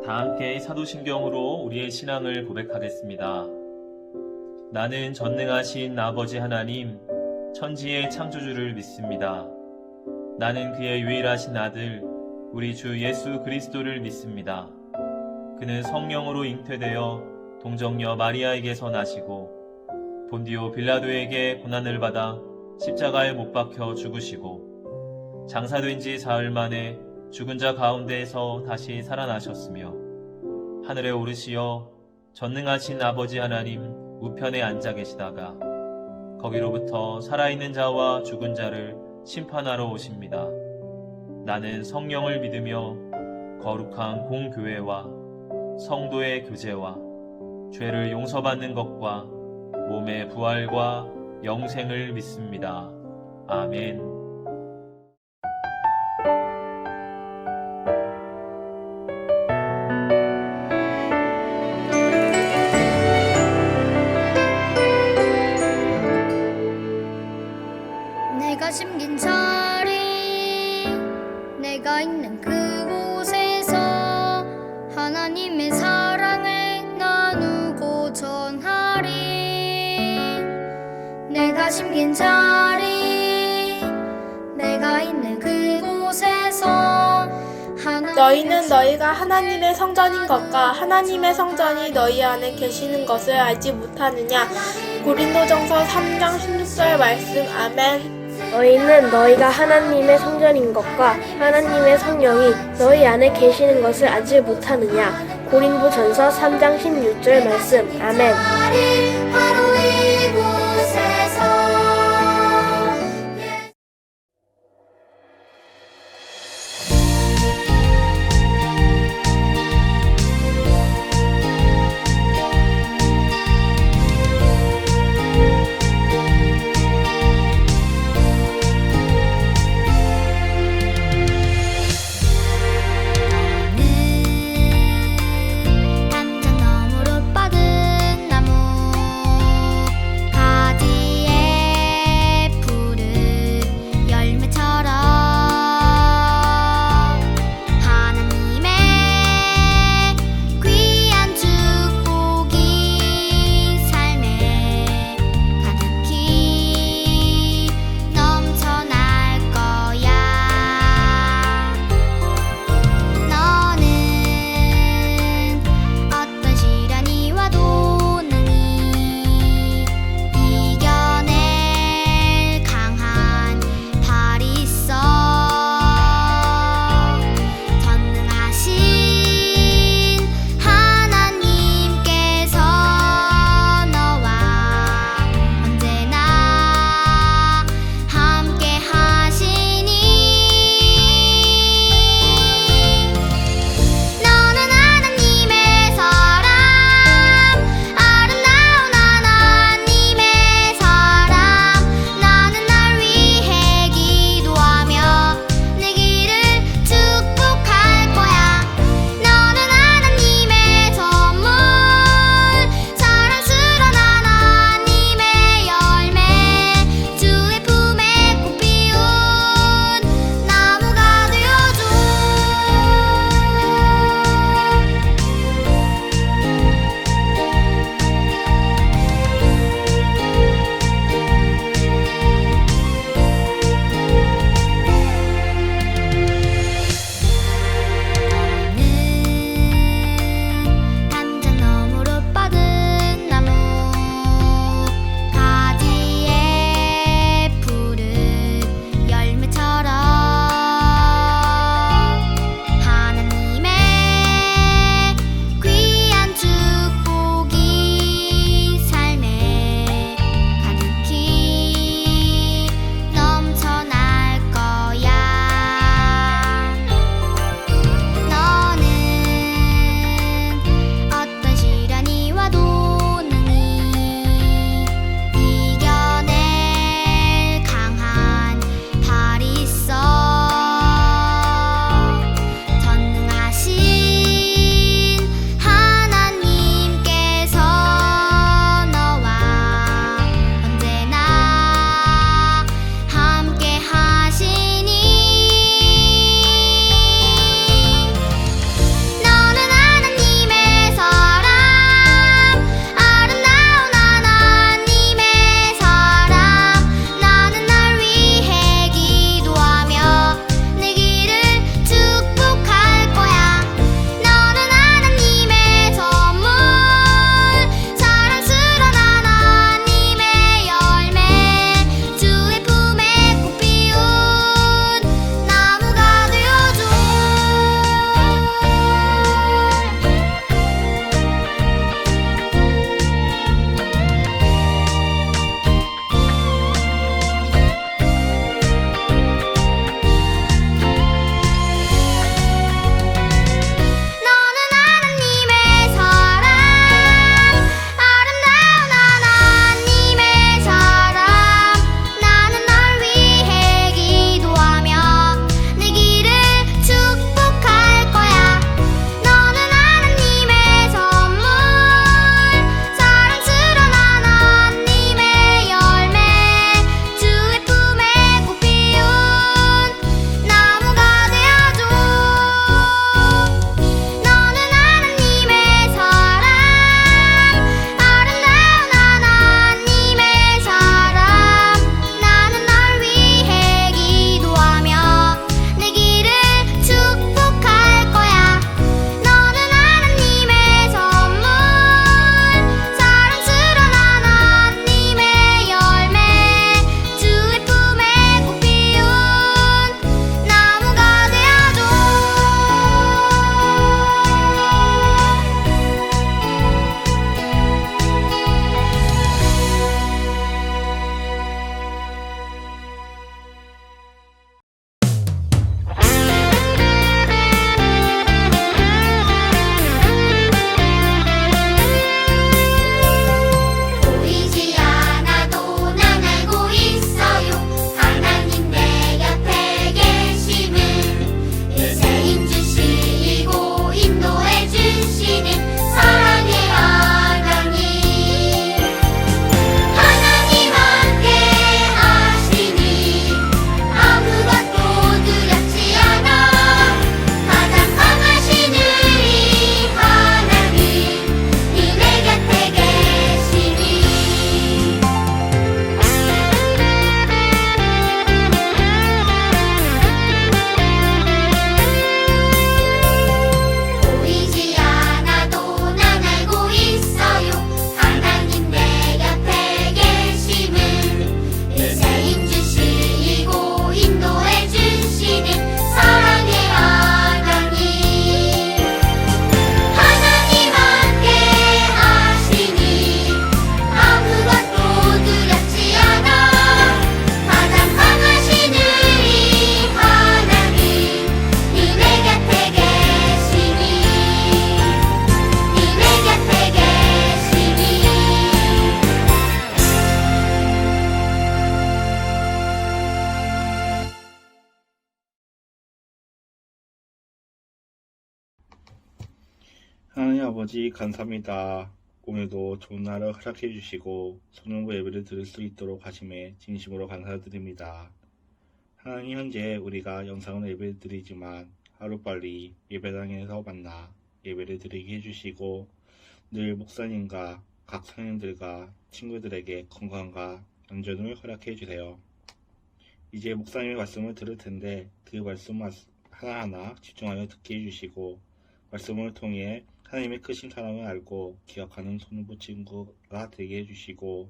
다 함께 사도신경으로 우리의 신앙을 고백하겠습니다. 나는 전능하신 아버지 하나님, 천지의 창조주를 믿습니다. 나는 그의 유일하신 아들, 우리 주 예수 그리스도를 믿습니다. 그는 성령으로 잉태되어 동정녀 마리아에게서 나시고 본디오 빌라도에게 고난을 받아 십자가에 못 박혀 죽으시고 장사된 지 사흘 만에 죽은 자 가운데에서 다시 살아나셨으며 하늘에 오르시어 전능하신 아버지 하나님 우편에 앉아 계시다가 거기로부터 살아있는 자와 죽은 자를 심판하러 오십니다. 나는 성령을 믿으며 거룩한 공교회와 성도의 교제와 죄를 용서받는 것과 몸의 부활과 영생을 믿습니다. 아멘. 내가 심긴 자리, 내가 있는 그곳에서 하나님의 사랑을 나누고 전하리. 내가 심긴 자리, 내가 있는 그곳에서 너희는 너희가 하나님의 성전인 것과 하나님의 성전이 너희 안에 계시는 것을 알지 못하느냐. 고린도전서 3장 16절 말씀. 아멘. 너희는 너희가 하나님의 성전인 것과 하나님의 성령이 너희 안에 계시는 것을 알지 못하느냐. 고린도전서 3장 16절 말씀. 아멘. 바로 이곳에서 한장 너머로 뻗은 나무 하나님 아버지 감사합니다. 오늘도 좋은 날을 허락해 주시고 성령부 예배를 드릴 수 있도록 하심에 진심으로 감사드립니다. 하나님, 현재 우리가 영상으로 예배를 드리지만 하루빨리 예배당에서 만나 예배를 드리게 해주시고 늘 목사님과 각 성령들과 친구들에게 건강과 안전을 허락해 주세요. 이제 목사님의 말씀을 들을 텐데 그 말씀 하나하나 집중하여 듣게 해주시고 말씀을 통해 하나님의 크신 사랑을 알고 기억하는 손부 친구가 되게 해주시고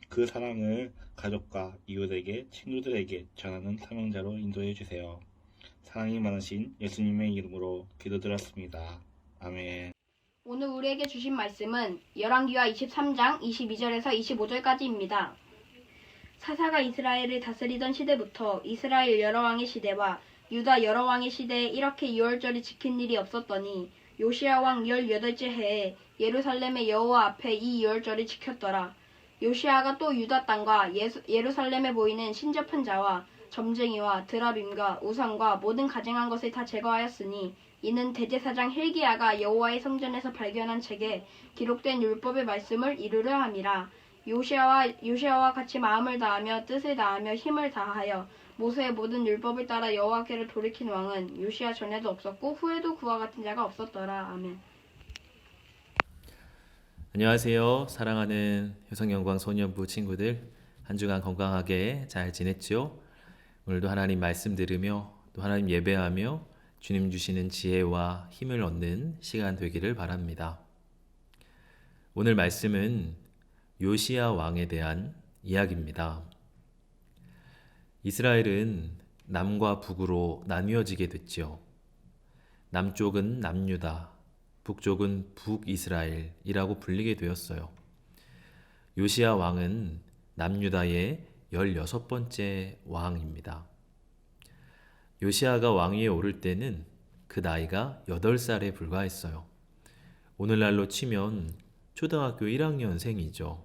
그 사랑을 가족과 이웃에게 친구들에게 전하는 사명자로 인도해 주세요. 사랑이 많으신 예수님의 이름으로 기도드렸습니다. 아멘. 오늘 우리에게 주신 말씀은 열왕기하 23장 22절에서 25절까지입니다. 사사가 이스라엘을 다스리던 시대부터 이스라엘 여러 왕의 시대와 유다 여러 왕의 시대에 이렇게 유월절이 지킨 일이 없었더니 요시야 왕 18째 해에 예루살렘의 여호와 앞에 이 유월절을 지켰더라. 요시야가 또 유다 땅과 예루살렘에 보이는 신접한 자와 점쟁이와 드라빔과 우상과 모든 가증한 것을 다 제거하였으니 이는 대제사장 hil기야가 여호와의 성전에서 발견한 책에 기록된 율법의 말씀을 이루려 함이라. 요시야와 같이 마음을 다하며 뜻을 다하며 힘을 다하여 모세의 모든 율법을 따라 여호와께를 돌이킨 왕은 요시야 전에도 없었고 후에도 그와 같은 자가 없었더라. 아멘. 안녕하세요. 사랑하는 효성영광 소년부 친구들, 한 주간 건강하게 잘 지냈죠? 오늘도 하나님 말씀 들으며 또 하나님 예배하며 주님 주시는 지혜와 힘을 얻는 시간 되기를 바랍니다. 오늘 말씀은 요시야 왕에 대한 이야기입니다. 이스라엘은 남과 북으로 나뉘어지게 됐죠. 남쪽은 남유다, 북쪽은 북이스라엘이라고 불리게 되었어요. 요시야 왕은 남유다의 16번째 왕입니다. 요시야가 왕위에 오를 때는 그 나이가 8살에 불과했어요. 오늘날로 치면 초등학교 1학년생이죠.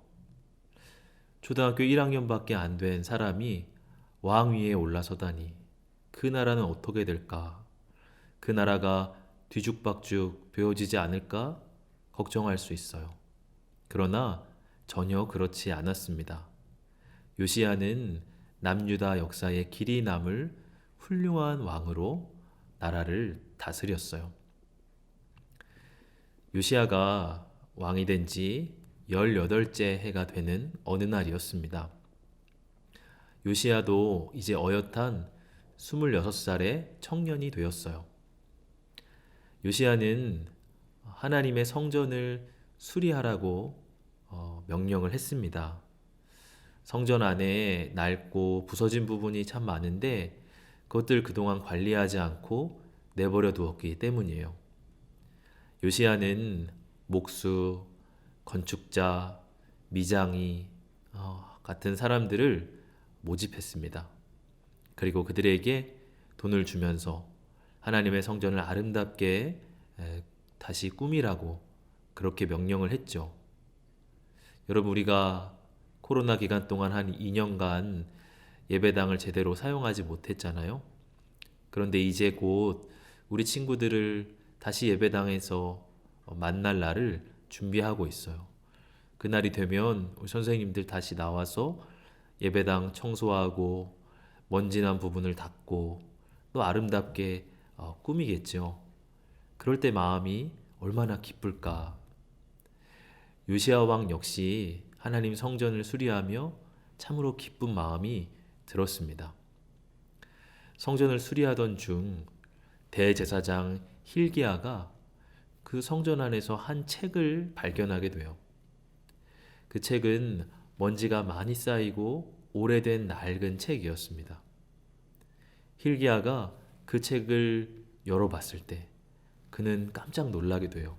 초등학교 1학년밖에 안 된 사람이 왕위에 올라서다니 그 나라는 어떻게 될까? 그 나라가 뒤죽박죽 베어지지 않을까? 걱정할 수 있어요. 그러나 전혀 그렇지 않았습니다. 요시야는 남유다 역사에 길이 남을 훌륭한 왕으로 나라를 다스렸어요. 요시야가 왕이 된 지 18째 해가 되는 어느 날이었습니다. 요시야도 이제 어엿한 26살의 청년이 되었어요. 요시야는 하나님의 성전을 수리하라고 명령을 했습니다. 성전 안에 낡고 부서진 부분이 참 많은데 그것들 그동안 관리하지 않고 내버려 두었기 때문이에요. 요시야는 목수, 건축자, 미장이 같은 사람들을 모집했습니다. 그리고 그들에게 돈을 주면서 하나님의 성전을 아름답게 다시 꾸미라고 그렇게 명령을 했죠. 여러분, 우리가 코로나 기간 동안 한 2년간 예배당을 제대로 사용하지 못했잖아요. 그런데 이제 곧 우리 친구들을 다시 예배당에서 만날 날을 준비하고 있어요. 그날이 되면 우리 선생님들 다시 나와서 예배당 청소하고 먼지난 부분을 닦고 또 아름답게 꾸미겠죠. 그럴 때 마음이 얼마나 기쁠까. 요시야 왕 역시 하나님 성전을 수리하며 참으로 기쁜 마음이 들었습니다. 성전을 수리하던 중 대제사장 hil기야가 그 성전 안에서 한 책을 발견하게 돼요. 그 책은 먼지가 많이 쌓이고 오래된 낡은 책이었습니다. hil기야가 그 책을 열어봤을 때 그는 깜짝 놀라게 돼요.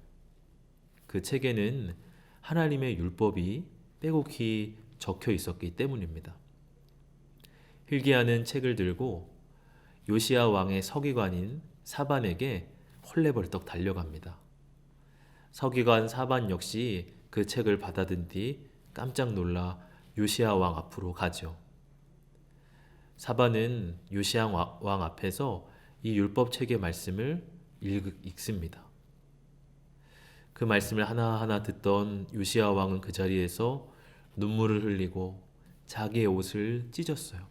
그 책에는 하나님의 율법이 빼곡히 적혀 있었기 때문입니다. hil기야는 책을 들고 요시야 왕의 서기관인 사반에게 헐레벌떡 달려갑니다. 서기관 사반 역시 그 책을 받아든 뒤 깜짝 놀라 요시야 왕 앞으로 가죠. 사반은 요시야 왕 앞에서 이 율법 책의 말씀을 읽습니다. 그 말씀을 하나하나 듣던 요시야 왕은 그 자리에서 눈물을 흘리고 자기의 옷을 찢었어요.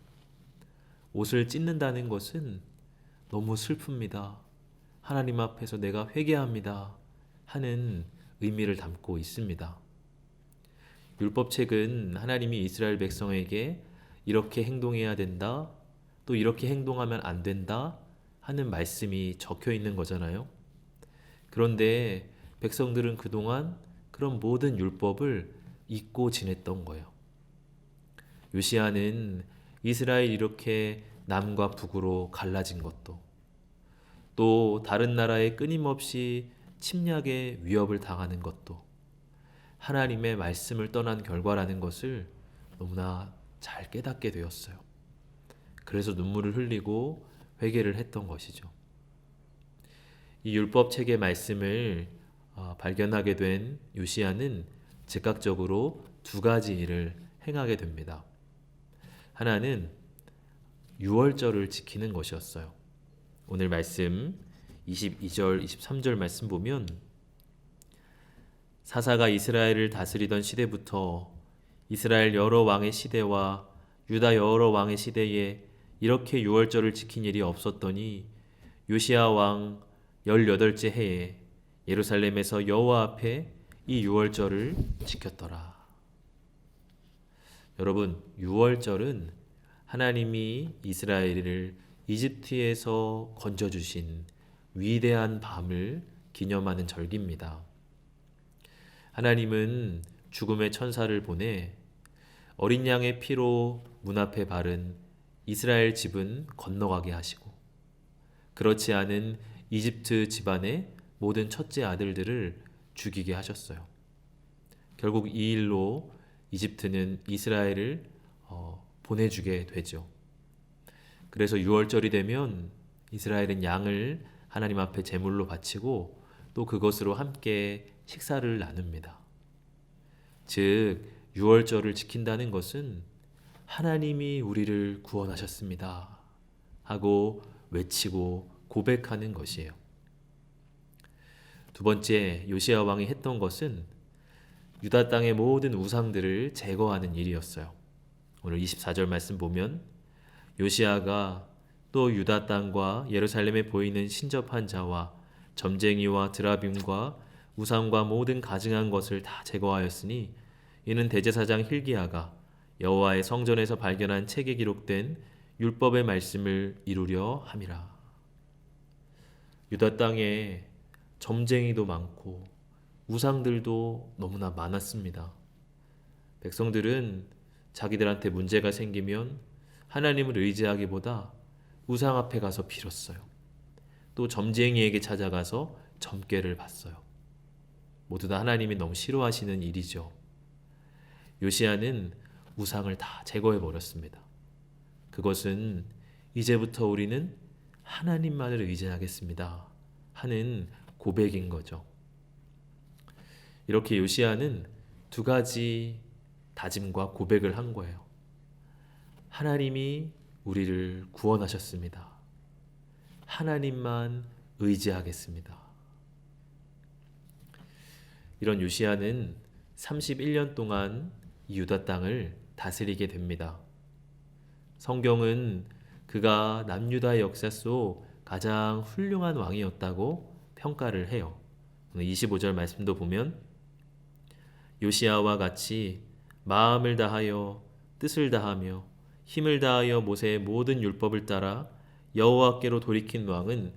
옷을 찢는다는 것은 너무 슬픕니다. 하나님 앞에서 내가 회개합니다 하는 의미를 담고 있습니다. 율법책은 하나님이 이스라엘 백성에게 이렇게 행동해야 된다, 또 이렇게 행동하면 안 된다 하는 말씀이 적혀 있는 거잖아요. 그런데 백성들은 그동안 그런 모든 율법을 잊고 지냈던 거예요. 요시야는 이스라엘 이렇게 남과 북으로 갈라진 것도, 또 다른 나라에 끊임없이 침략의 위협을 당하는 것도 하나님의 말씀을 떠난 결과라는 것을 너무나 잘 깨닫게 되었어요. 그래서 눈물을 흘리고 회개를 했던 것이죠. 이 율법책의 말씀을 발견하게 된 요시야는 즉각적으로 두 가지 일을 행하게 됩니다. 하나는 유월절을 지키는 것이었어요. 오늘 말씀 22절, 23절 말씀 보면 사사가 이스라엘을 다스리던 시대부터 이스라엘 여러 왕의 시대와 유다 여러 왕의 시대에 이렇게 유월절을 지킨 일이 없었더니 요시야 왕 18째 해에 예루살렘에서 여호와 앞에 이 유월절을 지켰더라. 여러분, 유월절은 하나님이 이스라엘을 이집트에서 건져주신 위대한 밤을 기념하는 절기입니다. 하나님은 죽음의 천사를 보내 어린 양의 피로 문 앞에 바른 이스라엘 집은 건너가게 하시고, 그렇지 않은 이집트 집안의 모든 첫째 아들들을 죽이게 하셨어요. 결국 이 일로 이집트는 이스라엘을 보내주게 되죠. 그래서 유월절이 되면 이스라엘은 양을 하나님 앞에 제물로 바치고 또 그것으로 함께 식사를 나눕니다. 즉 유월절을 지킨다는 것은 하나님이 우리를 구원하셨습니다 하고 외치고 고백하는 것이에요. 두 번째, 요시야 왕이 했던 것은 유다 땅의 모든 우상들을 제거하는 일이었어요. 오늘 24절 말씀 보면 요시야가 또 유다 땅과 예루살렘에 보이는 신접한 자와 점쟁이와 드라빔과 우상과 모든 가증한 것을 다 제거하였으니 이는 대제사장 hil기야가 여호와의 성전에서 발견한 책에 기록된 율법의 말씀을 이루려 함이라. 유다 땅에 점쟁이도 많고 우상들도 너무나 많았습니다. 백성들은 자기들한테 문제가 생기면 하나님을 의지하기보다 우상 앞에 가서 빌었어요. 또 점쟁이에게 찾아가서 점괘를 받어요. 모두 다 하나님이 너무 싫어하시는 일이죠. 요시야는 우상을 다 제거해 버렸습니다. 그것은 이제부터 우리는 하나님만을 의지하겠습니다 하는 고백인 거죠. 이렇게 요시야는 두 가지 다짐과 고백을 한 거예요. 하나님이 우리를 구원하셨습니다. 하나님만 의지하겠습니다. 이런 요시야는 31년 동안 이 유다 땅을 다스리게 됩니다. 성경은 그가 남유다의 역사 속 가장 훌륭한 왕이었다고 평가를 해요. 오늘 25절 말씀도 보면 요시야와 같이 마음을 다하여 뜻을 다하며 힘을 다하여 모세의 모든 율법을 따라 여호와께로 돌이킨 왕은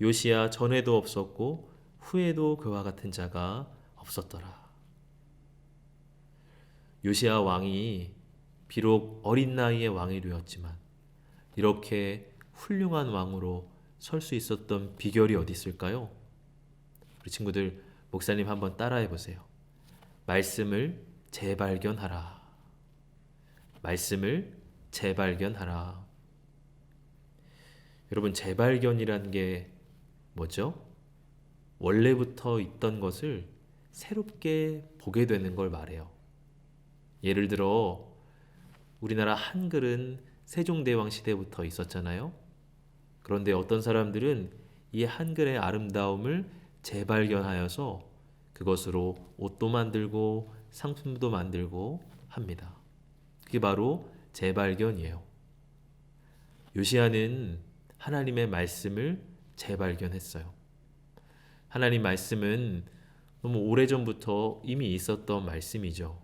요시야 전에도 없었고 후에도 그와 같은 자가 없었더라. 요시야 왕이 비록 어린 나이에 왕이 되었지만 이렇게 훌륭한 왕으로 설 수 있었던 비결이 어디 있을까요? 우리 친구들, 목사님 한번 따라해 보세요. 말씀을 재발견하라. 말씀을 재발견하라. 여러분, 재발견이라는 게 뭐죠? 원래부터 있던 것을 새롭게 보게 되는 걸 말해요. 예를 들어 우리나라 한글은 세종대왕 시대부터 있었잖아요. 그런데 어떤 사람들은 이 한글의 아름다움을 재발견하여서 그것으로 옷도 만들고 상품도 만들고 합니다. 그게 바로 재발견이에요. 요시야는 하나님의 말씀을 재발견했어요. 하나님 말씀은 너무 오래전부터 이미 있었던 말씀이죠.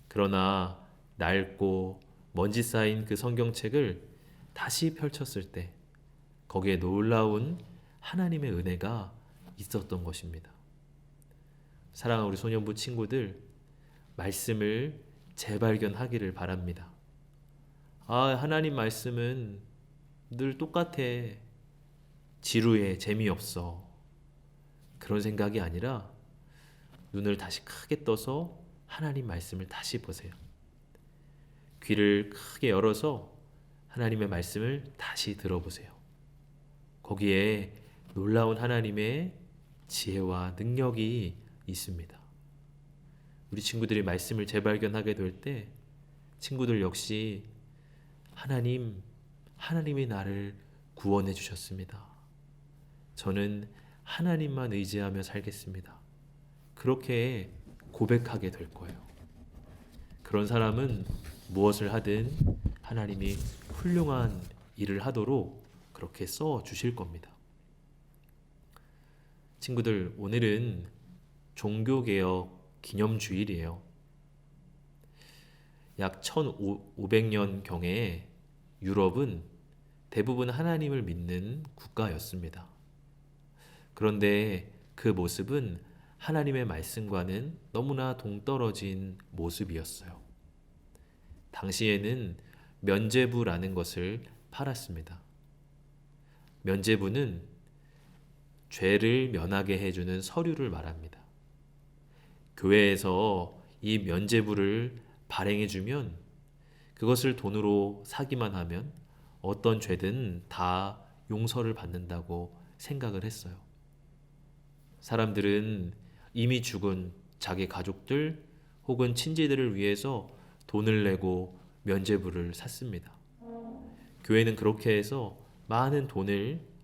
그러나 낡고 먼지 쌓인 그 성경책을 다시 펼쳤을 때 거기에 놀라운 하나님의 은혜가 있었던 것입니다. 사랑하는 우리 소년부 친구들, 말씀을 재발견하기를 바랍니다. 하나님 말씀은 늘 똑같아. 지루해, 재미없어. 그런 생각이 아니라 눈을 다시 크게 떠서 하나님 말씀을 다시 보세요. 귀를 크게 열어서 하나님의 말씀을 다시 들어보세요. 거기에 놀라운 하나님의 지혜와 능력이 있습니다. 우리 친구들이 말씀을 재발견하게 될 때 친구들 역시 하나님이 나를 구원해 주셨습니다. 저는 하나님만 의지하며 살겠습니다. 그렇게 고백하게 될 거예요. 그런 사람은 무엇을 하든 하나님이 훌륭한 일을 하도록 그렇게 써 주실 겁니다. 친구들, 오늘은 종교개혁 기념주일이에요. 약 1500년경에 유럽은 대부분 하나님을 믿는 국가였습니다. 그런데 그 모습은 하나님의 말씀과는 너무나 동떨어진 모습이었어요. 당시에는 면죄부라는 것을 팔았습니다. 면죄부는 죄를 면하게 해주는 서류를 말합니다. 교회에서 이 면죄부를 발행해주면 그것을 돈으로 사기만 하면 어떤 죄든 다 용서를 받는다고 생각을 했어요. 사람들은 이미 죽은 자기 가족들 혹은 친지들을 위해서 돈을 내고 면죄부를 샀습니다. 교회는 그렇게 해서 많은 돈을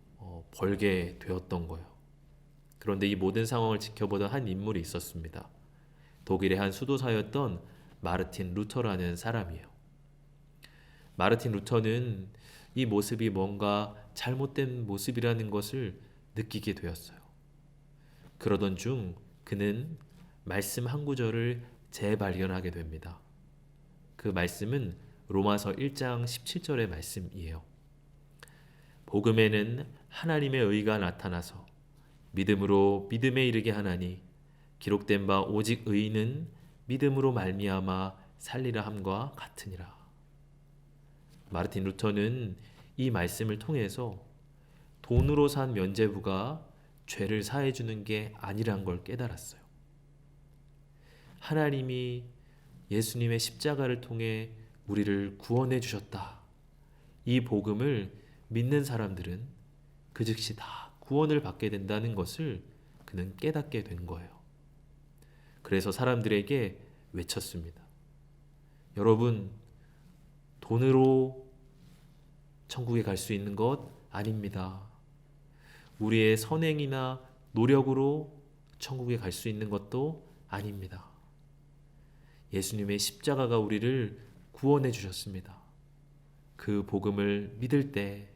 벌게 되었던 거예요. 그런데 이 모든 상황을 지켜보던 한 인물이 있었습니다. 독일의 한 수도사였던 마르틴 루터라는 사람이에요. 마르틴 루터는 이 모습이 뭔가 잘못된 모습이라는 것을 느끼게 되었어요. 그러던 중 그는 말씀 한 구절을 재발견하게 됩니다. 그 말씀은 로마서 1장 17절의 말씀이에요. 복음에는 하나님의 의가 나타나서 믿음으로 믿음에 이르게 하나니 기록된 바 오직 의인은 믿음으로 말미암아 살리라 함과 같으니라. 마르틴 루터는 이 말씀을 통해서 돈으로 산 면죄부가 죄를 사해 주는 게 아니란 걸 깨달았어요. 하나님이 예수님의 십자가를 통해 우리를 구원해 주셨다. 이 복음을 믿는 사람들은 그 즉시 다 구원을 받게 된다는 것을 그는 깨닫게 된 거예요. 그래서 사람들에게 외쳤습니다. 여러분, 돈으로 천국에 갈 수 있는 것 아닙니다. 우리의 선행이나 노력으로 천국에 갈 수 있는 것도 아닙니다. 예수님의 십자가가 우리를 구원해 주셨습니다. 그 복음을 믿을 때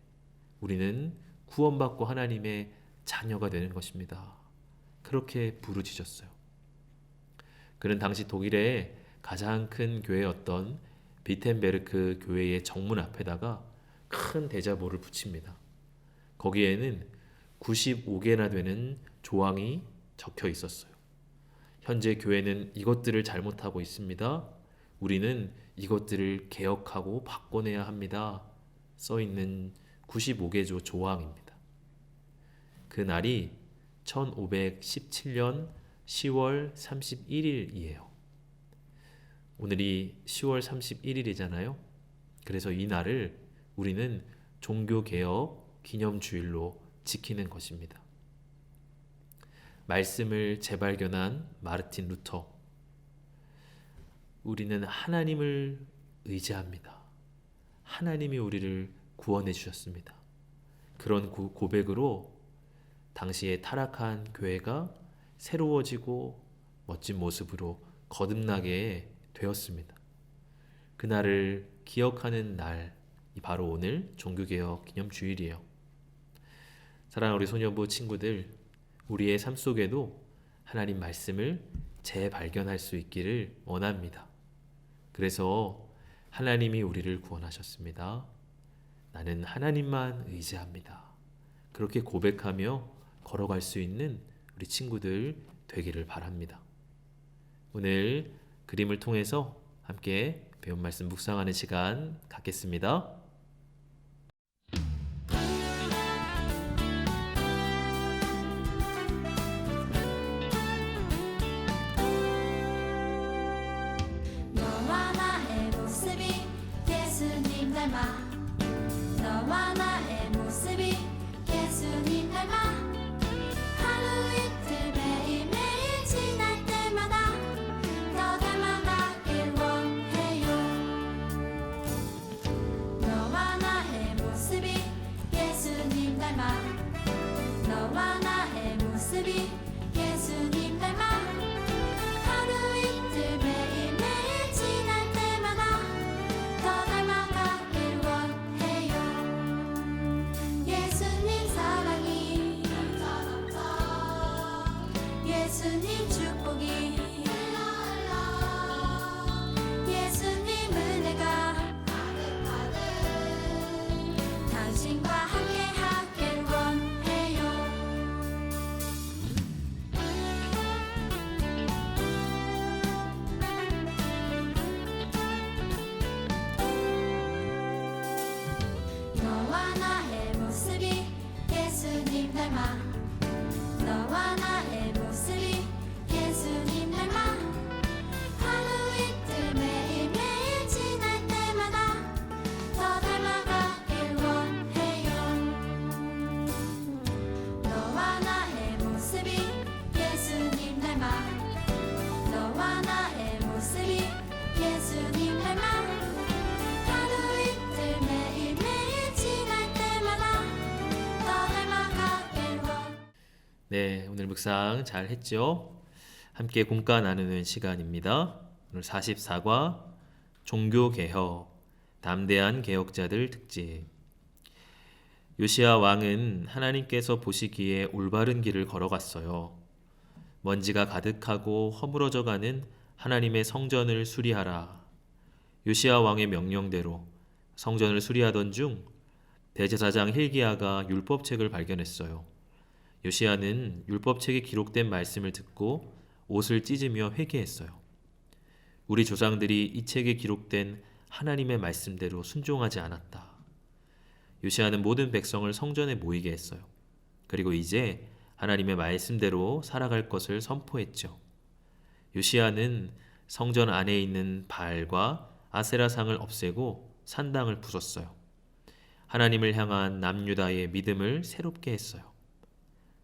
우리는 구원받고 하나님의 자녀가 되는 것입니다. 그렇게 부르짖었어요. 그는 당시 독일의 가장 큰 교회였던 비텐베르크 교회의 정문 앞에다가 큰 대자보를 붙입니다. 거기에는 95개나 되는 조항이 적혀 있었어요. 현재 교회는 이것들을 잘못하고 있습니다. 우리는 이것들을 개혁하고 바꿔내야 합니다. 써 있는 95개 조항입니다. 그 날이 1517년 10월 31일이에요. 오늘이 10월 31일이잖아요. 그래서 이 날을 우리는 종교개혁 기념주일로 지키는 것입니다. 말씀을 재발견한 마르틴 루터. 우리는 하나님을 의지합니다. 하나님이 우리를 구원해 주셨습니다. 그런 고백으로 당시에 타락한 교회가 새로워지고 멋진 모습으로 거듭나게 되었습니다. 그날을 기억하는 날이 바로 오늘 종교개혁 기념주일이에요. 사랑하는 우리 소년부 친구들, 우리의 삶 속에도 하나님 말씀을 재발견할 수 있기를 원합니다. 그래서 하나님이 우리를 구원하셨습니다. 나는 하나님만 의지합니다. 그렇게 고백하며 걸어갈 수 있는 우리 친구들 되기를 바랍니다. 오늘 그림을 통해서 함께 배운 말씀 묵상하는 시간 갖겠습니다. 너와 나의 모습이 예수님 닮아 너와 나의 모습이 예수님 닮아 하루 이틀 매일매일 지날 때마다 더 닮아가길 원해요. 너와 나의 모습이 예수님 닮아 너와 나의 모습이 예수님 닮아 하루 이틀 매일매일 지날 때마다 더 닮아가길 원해요. 예수님 사랑이 예수님 축복이 예수님 은혜가 당신과 함께 하길 원해요. 너와 나의 모습이 예수님 닮아 너와 나의 모습이 예수님 닮아 하루 이틀 매일매일 지날 때마다 더 닮아가길 원해요. 너와 나의 모습이 예수님 닮아 너와 나의 모습이 예수님 닮아 하루 이틀 매일매일 지날 때마다 더 닮아가길 원. 네, 오늘 묵상 잘 했죠? 함께 공과 나누는 시간입니다. 오늘 44과 종교개혁, 담대한 개혁자들 특집. 요시야 왕은 하나님께서 보시기에 올바른 길을 걸어갔어요. 먼지가 가득하고 허물어져가는 하나님의 성전을 수리하라. 요시야 왕의 명령대로 성전을 수리하던 중 대제사장 hil기야가 율법책을 발견했어요. 요시야는 율법책에 기록된 말씀을 듣고 옷을 찢으며 회개했어요. 우리 조상들이 이 책에 기록된 하나님의 말씀대로 순종하지 않았다. 요시야는 모든 백성을 성전에 모이게 했어요. 그리고 이제 하나님의 말씀대로 살아갈 것을 선포했죠. 요시야는 성전 안에 있는 바알과 아세라상을 없애고 산당을 부쉈어요. 하나님을 향한 남유다의 믿음을 새롭게 했어요.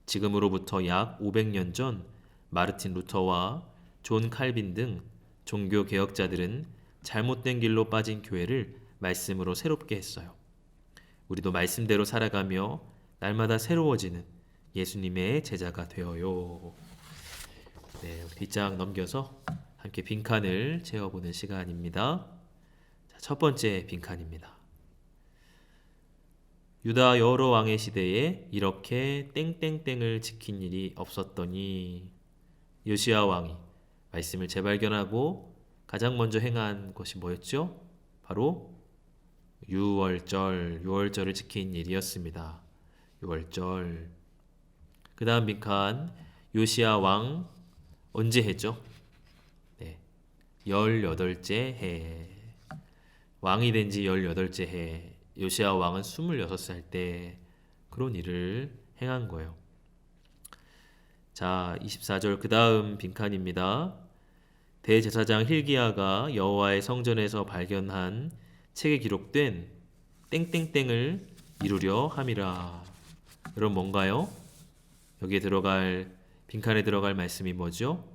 지금으로부터 약 500년 전 마르틴 루터와 존 칼빈 등 종교 개혁자들은 잘못된 길로 빠진 교회를 말씀으로 새롭게 했어요. 우리도 말씀대로 살아가며 날마다 새로워지는 예수님의 제자가 되어요. 네, 뒷장 넘겨서 함께 빈칸을 채워보는 시간입니다. 자, 첫 번째 빈칸입니다. 유다 여러 왕의 시대에 이렇게 땡땡땡을 지킨 일이 없었더니 요시야 왕이 말씀을 재발견하고 가장 먼저 행한 것이 뭐였죠? 바로 유월절을 지킨 일이었습니다. 유월절. 그 다음 빈칸, 요시야 왕 언제 했죠? 네, 18째 해. 왕이 된 지 18째 해. 요시야 왕은 26살 때 그런 일을 행한 거예요. 자, 24절 그 다음 빈칸입니다. 대제사장 hil기야가 여호와의 성전에서 발견한 책에 기록된 땡땡땡을 이루려 함이라. 여러분 뭔가요? 여기에 들어갈 빈칸에 들어갈 말씀이 뭐죠?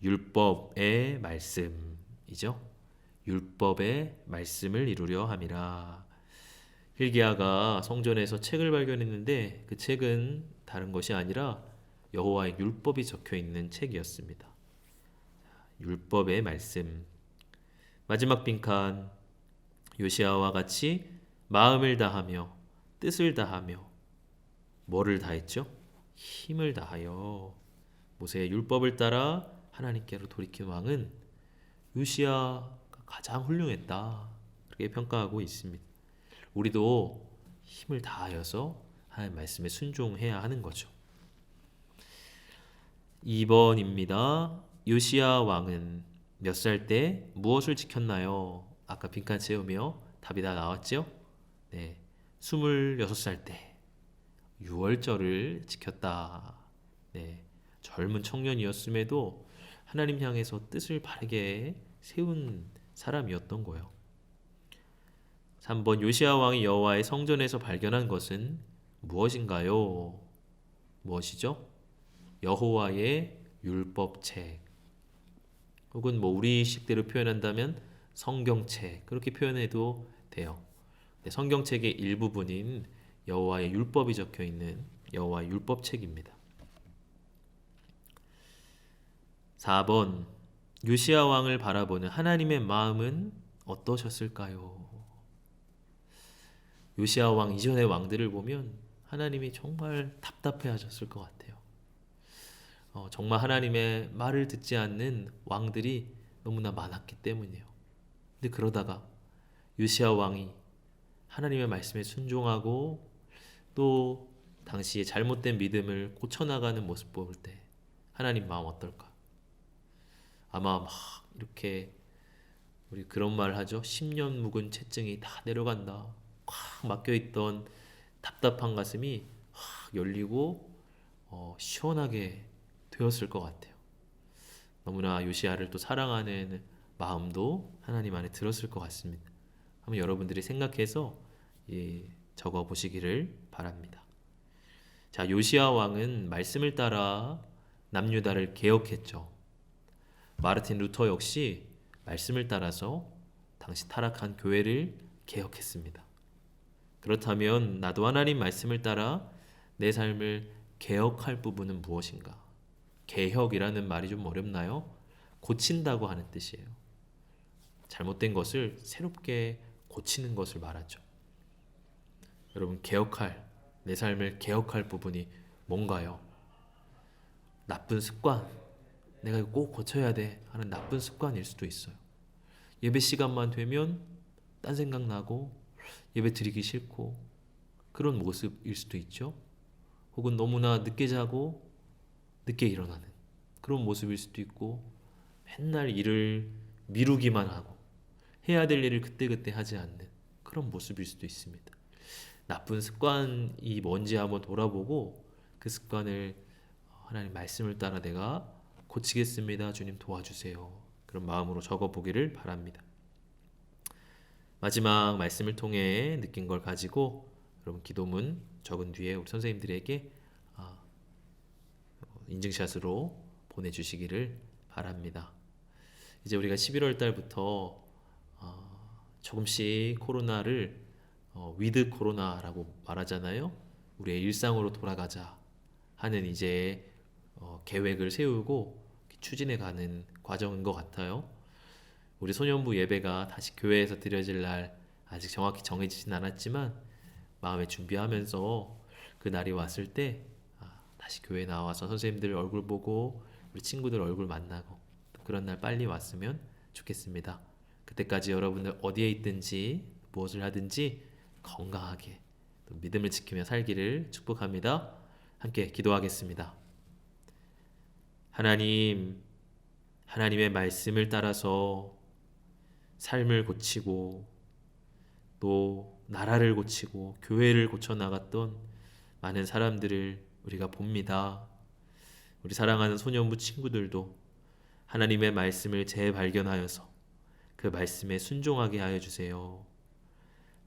율법의 말씀이죠. 율법의 말씀을 이루려 함이라. hil기야가 성전에서 책을 발견했는데 그 책은 다른 것이 아니라 여호와의 율법이 적혀 있는 책이었습니다. 율법의 말씀. 마지막 빈칸. 요시아와 같이 마음을 다하며 뜻을 다하며 뭐를 다했죠? 힘을 다하여 모세의 율법을 따라 하나님께로 돌이킨 왕은 요시아가 가장 훌륭했다. 그렇게 평가하고 있습니다. 우리도 힘을 다하여서 하나님 말씀에 순종해야 하는 거죠. 2번입니다. 요시야 왕은 몇 살 때 무엇을 지켰나요? 아까 빈칸 채우며 답이 다 나왔죠? 네, 26살 때 유월절을 지켰다. 네, 젊은 청년이었음에도 하나님 향해서 뜻을 바르게 세운 사람이었던 거예요. 3번 요시야 왕이 여호와의 성전에서 발견한 것은 무엇인가요? 무엇이죠? 여호와의 율법책, 혹은 우리식대로 표현한다면 성경책, 그렇게 표현해도 돼요. 성경책의 일부분인 여호와의 율법이 적혀 있는 여호와의 율법책입니다. 4번 요시야 왕을 바라보는 하나님의 마음은 어떠셨을까요? 요시야 왕 이전의 왕들을 보면 하나님이 정말 답답해 하셨을 것 같아요. 정말 하나님의 말을 듣지 않는 왕들이 너무나 많았기 때문이에요. 근데 그러다가 요시야 왕이 하나님의 말씀에 순종하고 또 당시의 잘못된 믿음을 고쳐나가는 모습 볼 때 하나님 마음 어떨까? 아마 막 이렇게 우리 그런 말 하죠. 10년 묵은 채증이 다 내려간다. 꽉 막혀있던 답답한 가슴이 확 열리고 시원하게 되었을 것 같아요. 너무나 요시야를 또 사랑하는 마음도 하나님 안에 들었을 것 같습니다. 한번 여러분들이 생각해서 적어 보시기를 바랍니다. 자, 요시야 왕은 말씀을 따라 남유다를 개혁했죠. 마르틴 루터 역시 말씀을 따라서 당시 타락한 교회를 개혁했습니다. 그렇다면 나도 하나님 말씀을 따라 내 삶을 개혁할 부분은 무엇인가? 개혁이라는 말이 좀 어렵나요? 고친다고 하는 뜻이에요. 잘못된 것을 새롭게 고치는 것을 말하죠. 여러분, 내 삶을 개혁할 부분이 뭔가요? 나쁜 습관, 내가 이거 꼭 고쳐야 돼 하는 나쁜 습관일 수도 있어요. 예배 시간만 되면 딴 생각 나고 예배 드리기 싫고 그런 모습일 수도 있죠. 혹은 너무나 늦게 자고 늦게 일어나는 그런 모습일 수도 있고, 맨날 일을 미루기만 하고 해야 될 일을 그때그때 하지 않는 그런 모습일 수도 있습니다. 나쁜 습관이 뭔지 한번 돌아보고 그 습관을 하나님 말씀을 따라 내가 고치겠습니다. 주님 도와주세요. 그런 마음으로 적어보기를 바랍니다. 마지막 말씀을 통해 느낀 걸 가지고 여러분 기도문 적은 뒤에 우리 선생님들에게 인증샷으로 보내주시기를 바랍니다. 이제 우리가 11월 달부터 조금씩 코로나를 위드 코로나라고 말하잖아요. 우리의 일상으로 돌아가자 하는 이제 계획을 세우고 추진해가는 과정인 것 같아요. 우리 소년부 예배가 다시 교회에서 드려질 날 아직 정확히 정해지진 않았지만 마음에 준비하면서 그 날이 왔을 때 다시 교회에 나와서 선생님들 얼굴 보고 우리 친구들 얼굴 만나고 그런 날 빨리 왔으면 좋겠습니다. 그때까지 여러분들 어디에 있든지 무엇을 하든지 건강하게 또 믿음을 지키며 살기를 축복합니다. 함께 기도하겠습니다. 하나님, 하나님의 말씀을 따라서 삶을 고치고 또 나라를 고치고 교회를 고쳐나갔던 많은 사람들을 우리가 봅니다. 우리 사랑하는 소년부 친구들도 하나님의 말씀을 재발견하여서 그 말씀에 순종하게 하여 주세요.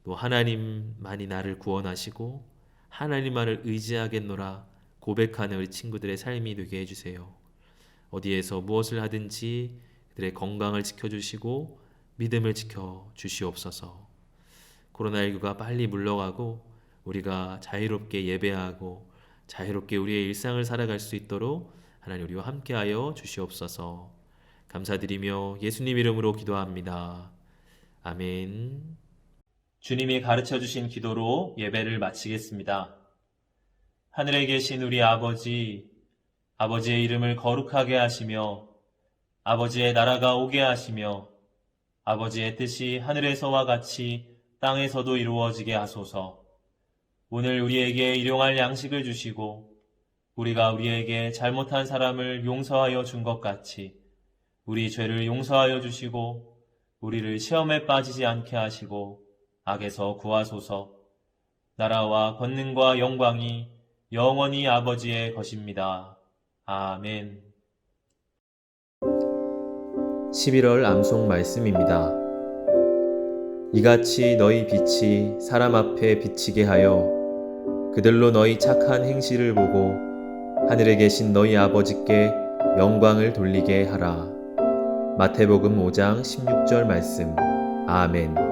또 하나님만이 나를 구원하시고 하나님만을 의지하겠노라 고백하는 우리 친구들의 삶이 되게 해주세요. 어디에서 무엇을 하든지 그들의 건강을 지켜주시고 믿음을 지켜주시옵소서. 코로나19가 빨리 물러가고 우리가 자유롭게 예배하고 자유롭게 우리의 일상을 살아갈 수 있도록 하나님 우리와 함께하여 주시옵소서. 감사드리며 예수님 이름으로 기도합니다. 아멘. 주님이 가르쳐 주신 기도로 예배를 마치겠습니다. 하늘에 계신 우리 아버지, 아버지의 이름을 거룩하게 하시며 아버지의 나라가 오게 하시며 아버지의 뜻이 하늘에서와 같이 땅에서도 이루어지게 하소서. 오늘 우리에게 일용할 양식을 주시고 우리가 우리에게 잘못한 사람을 용서하여 준 것 같이 우리 죄를 용서하여 주시고 우리를 시험에 빠지지 않게 하시고 악에서 구하소서. 나라와 권능과 영광이 영원히 아버지의 것입니다. 아멘. 11월 암송 말씀입니다. 이같이 너희 빛이 사람 앞에 비치게 하여 그들로 너희 착한 행실을 보고 하늘에 계신 너희 아버지께 영광을 돌리게 하라. 마태복음 5장 16절 말씀. 아멘.